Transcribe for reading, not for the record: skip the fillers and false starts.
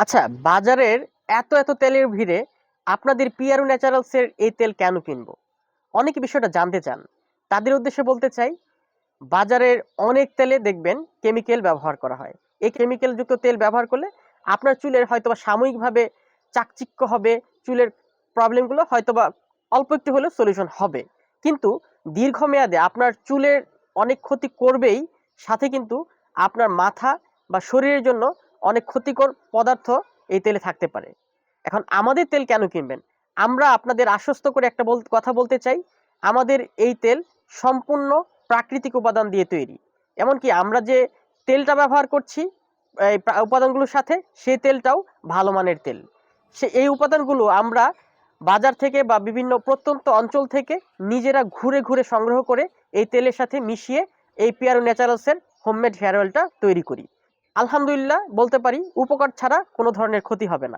আচ্ছা, বাজারের এত তেলের ভিড়ে আপনাদের পিয়ারু ন্যাচারালস এর এই তেল কেন কিনবো? অনেকে বিষয়টা জানতে চান। তাদের উদ্দেশ্যে বলতে চাই, বাজারের অনেক তেলে দেখবেন কেমিক্যাল ব্যবহার করা হয়। এই কেমিক্যাল যুক্ত তেল ব্যবহার করলে আপনার চুলের হয়তোবা সাময়িকভাবে চাকচিক্য হবে, চুলের প্রবলেমগুলো হয়তোবা অল্প একটু হলেও সলিউশন হবে। কিন্তু দীর্ঘমেয়াদে আপনার চুলের অনেক ক্ষতি করবেই, সাথে কিন্তু আপনার মাথা বা শরীরের জন্য অনেক ক্ষতিকর পদার্থ এই তেলে থাকতে পারে। এখন আমাদের তেল কেন কিনবেন? আমরা আপনাদের আশ্বস্ত করে একটা কথা বলতে চাই, আমাদের এই তেল সম্পূর্ণ প্রাকৃতিক উপাদান দিয়ে তৈরি। এমনকি আমরা যে তেলটা ব্যবহার করছি এই উপাদানগুলোর সাথে, সেই তেলটাও ভালো মানের তেল। এই উপাদানগুলো আমরা বাজার থেকে বা বিভিন্ন প্রত্যন্ত অঞ্চল থেকে নিজেরা ঘুরে ঘুরে সংগ্রহ করে এই তেলের সাথে মিশিয়ে এই পিয়ারো ন্যাচারালসের হোমমেড হেয়ার অয়েলটা তৈরি করি। আলহামদুলিল্লাহ বলতে পারি, উপকার ছাড়া কোনো ধরনের ক্ষতি হবে না।